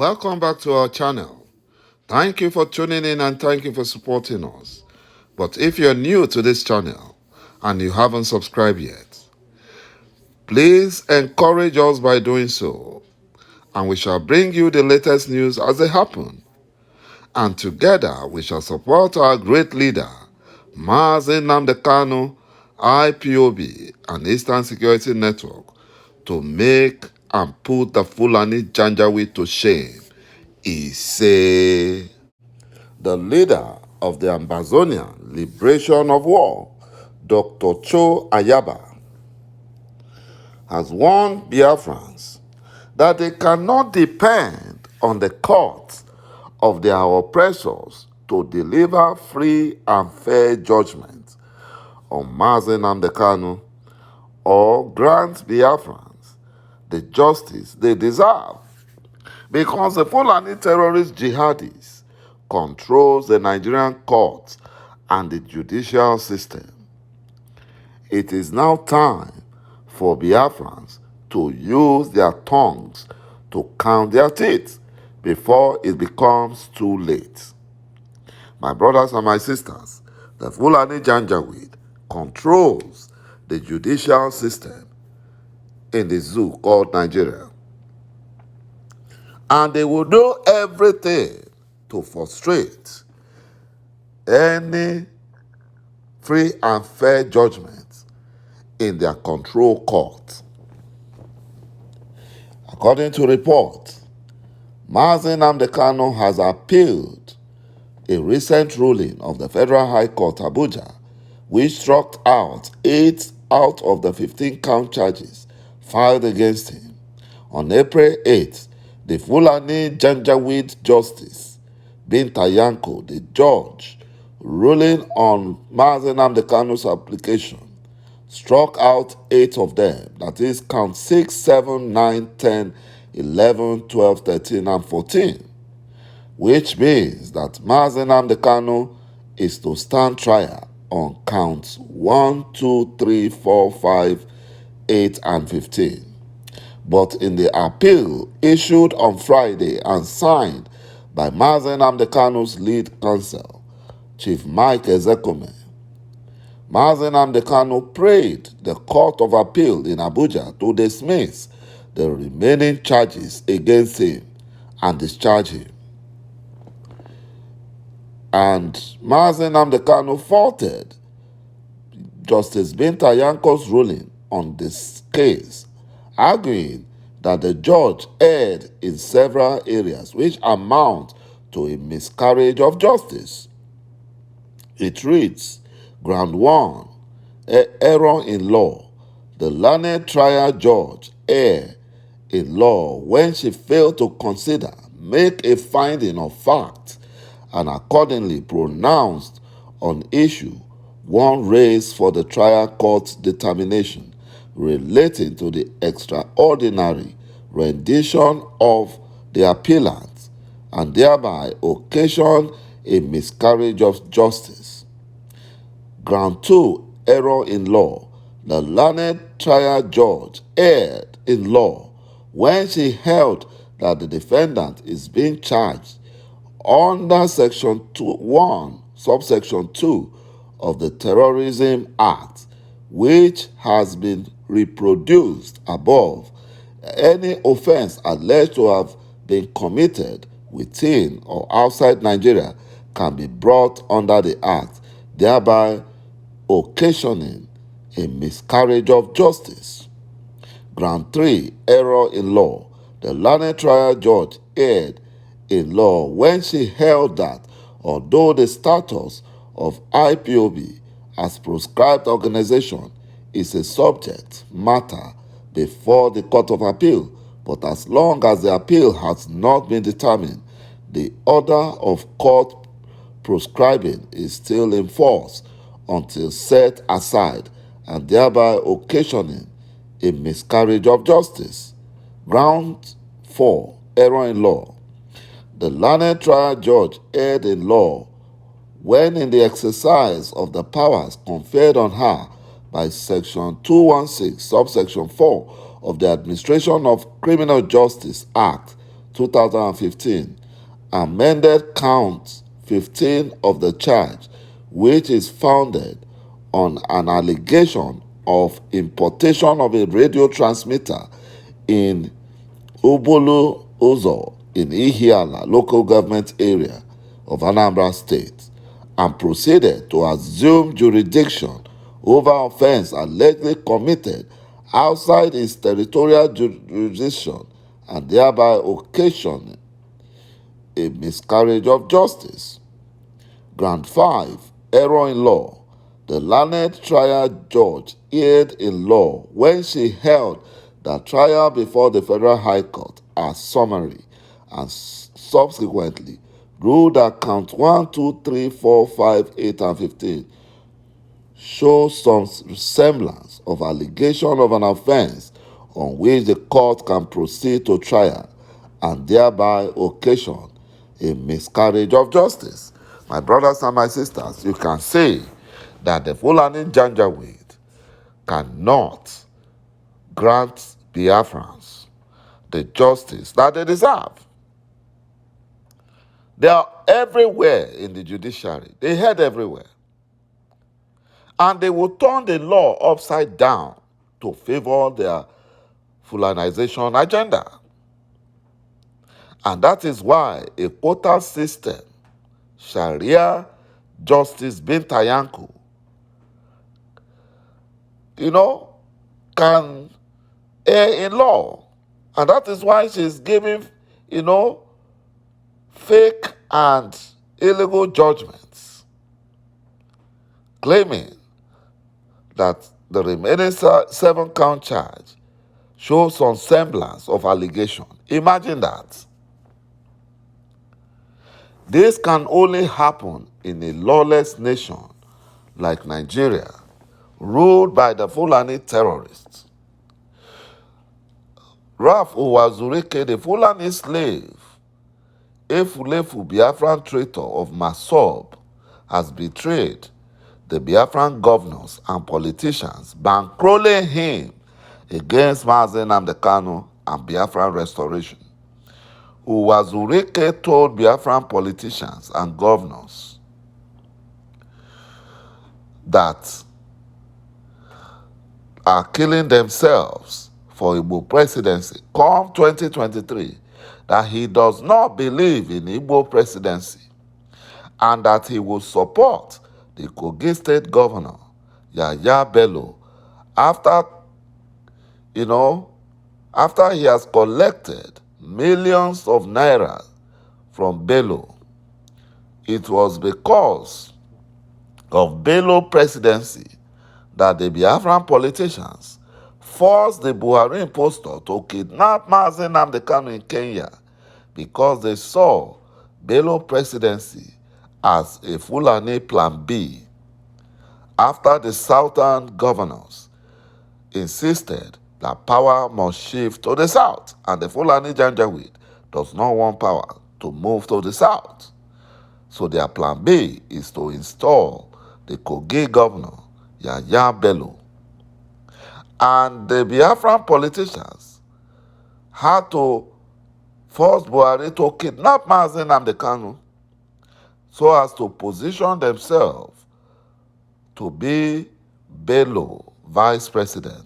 Welcome back to our channel. Thank you for tuning in and thank you for supporting us. But if you're new to this channel and you haven't subscribed yet, please encourage us by doing so, and we shall bring you the latest news as they happen. And together we shall support our great leader, Mazi Nnamdi Kanu, IPOB, and Eastern Security Network, to make and put the Fulani Janjaweed to shame. He said, the leader of the Amazonian Liberation of War, Dr. Cho Ayaba, has warned Biafrans that they cannot depend on the courts of their oppressors to deliver free and fair judgment on Mazi Nnamdi Kanu or grant Biafrans the justice they deserve, because the Fulani terrorist jihadis controls the Nigerian courts and the judicial system. It is now time for Biafrans to use their tongues to count their teeth before it becomes too late. My brothers and my sisters, the Fulani Janjaweed controls the judicial system in the zoo called Nigeria. And they will do everything to frustrate any free and fair judgment in their control court. According to reports, Mazi Nnamdi Kanu has appealed a recent ruling of the Federal High Court, Abuja, which struck out 8 out of the 15 count charges filed against him. On April 8th, the Fulani Janjaweed Justice, Binta Yanko, the judge, ruling on Mazi Nnamdi Kanu's application, struck out 8 of them, that is, count 6, 7, 9, 10, 11, 12, 13, and 14, which means that Mazi Nnamdi Kanu is to stand trial on counts 1, 2, 3, 4, 5, 8, and 15. But in the appeal issued on Friday and signed by Mazi Nnamdi Kanu's lead counsel, Chief Mike Ezekwueme, Mazi Nnamdi Kanu prayed the Court of Appeal in Abuja to dismiss the remaining charges against him and discharge him. And Mazi Nnamdi Kanu faulted Justice Binta Yanko's ruling on this case, arguing that the judge erred in several areas which amount to a miscarriage of justice. It reads, Ground 1, error in law. The learned trial judge erred in law when she failed to consider, make a finding of fact, and accordingly pronounced on issue one raised for the trial court's determination relating to the extraordinary rendition of the appellant, and thereby occasion a miscarriage of justice. Ground 2, error in law. The learned trial judge erred in law when she held that the defendant is being charged under Section 1, subsection 2 of the Terrorism Act, which has been reproduced above. Any offense alleged to have been committed within or outside Nigeria can be brought under the Act, thereby occasioning a miscarriage of justice. Ground 3, error in law. The learned trial judge erred in law when she held that although the status of IPOB as proscribed organization is a subject matter before the Court of Appeal, but as long as the appeal has not been determined, the order of court proscribing is still in force until set aside, and thereby occasioning a miscarriage of justice. Ground 4, error in law. The learned trial judge erred in law when in the exercise of the powers conferred on her by Section 216, subsection 4 of the Administration of Criminal Justice Act 2015, amended count 15 of the charge, which is founded on an allegation of importation of a radio transmitter in Ubulu Uzo in Ihiala local government area of Anambra State, and proceeded to assume jurisdiction over offense allegedly committed outside its territorial jurisdiction and thereby occasioning a miscarriage of justice. Ground 5, error in law. The learned trial judge erred in law when she held that trial before the Federal High Court as summary and subsequently ruled that count 1, 2, 3, 4, 5, 8, and 15 show some semblance of allegation of an offense on which the court can proceed to trial and thereby occasion a miscarriage of justice. My brothers and my sisters, you can say that the Fulani Janjaweed cannot grant Biafrans the justice that they deserve. They are everywhere in the judiciary. They head everywhere. And they will turn the law upside down to favor their Fulanization agenda. And that is why a quota system, Sharia Justice Bintayanku, can err in law. And that is why she's giving, fake and illegal judgments, claiming that the remaining 7-count charge shows some semblance of allegation. Imagine that. This can only happen in a lawless nation like Nigeria, ruled by the Fulani terrorists. łː, the Fulani slave, Efulefu Biafran traitor of Masob, has betrayed the Biafran governors and politicians, bankrolling him against Mazen Nnamdi and Biafran restoration. łːŁ told Biafran politicians and governors that are killing themselves for Igbo presidency come 2023 that he does not believe in Igbo presidency and that he will support the Kogi State Governor, Yahaya Bello, after he has collected millions of naira from Bello. It was because of Bello presidency that the Biafran politicians forced the Buhari impostor to kidnap Mazen Nnamdi in Kenya because they saw Bello presidency as a Fulani plan B after the southern governors insisted that power must shift to the south, and the Fulani Janjaweed does not want power to move to the south. So their plan B is to install the Kogi governor, Yahaya Bello. And the Biafran politicians had to force Buhari to kidnap Mazen Nnamdi so as to position themselves to be Bello vice president,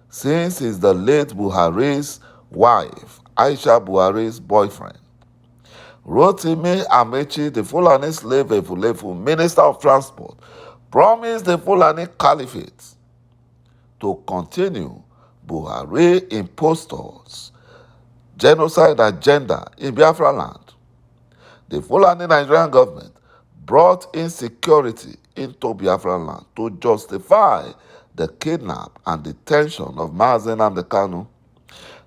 since he's the late Buhari's wife, Aisha Buhari's boyfriend. Rotimi Amechi, the Fulani slave Efulefu, Minister of Transport, promised the Fulani Caliphate to continue Buhari impostors' genocide agenda in Biafra land. The Fulani Nigerian government brought insecurity into Biafra land to justify the kidnap and detention of Mazen Nnamdi.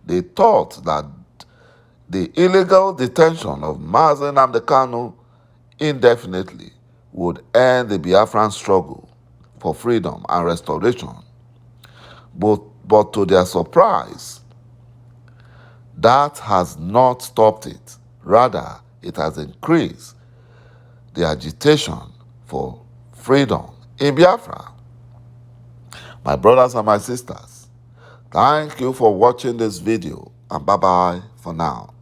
They thought that the illegal detention of Mazen Nnamdi indefinitely would end the Biafran struggle for freedom and restoration. But to their surprise, that has not stopped it. Rather, it has increased the agitation for freedom in Biafra. My brothers and my sisters, thank you for watching this video, and bye-bye for now.